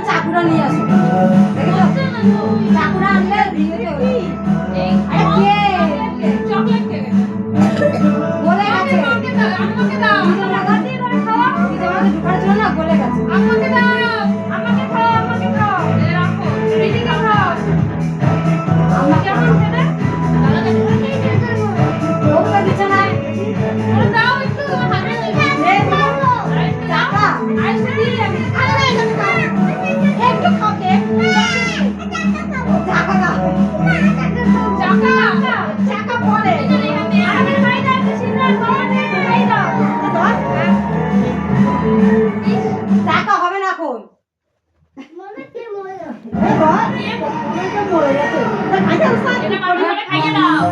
চাকুরা নিয়ে আসো চাকুরা আনলে দিয়ে চকলেট খেয়ে বলে গেছে আমাকে দাও না বলে গেছে আমাকে দাও আমাকে খাও রাখো রেডি খাও আমাকে কেমন খেতে ওটা বিছানায় ওটা দাও একটু হাতে দে চাকা আইসে দিয়ে আমি একটু খাও দে চাকা দাও চাকা পড়ে আমি খাই না একটু সিঙ্গার দাও খাই দাও চাকা হবে না এখন মনে কি মরে এই বল মনে তো মরে গেছে খাই দাও এটা খাইয়ে দাও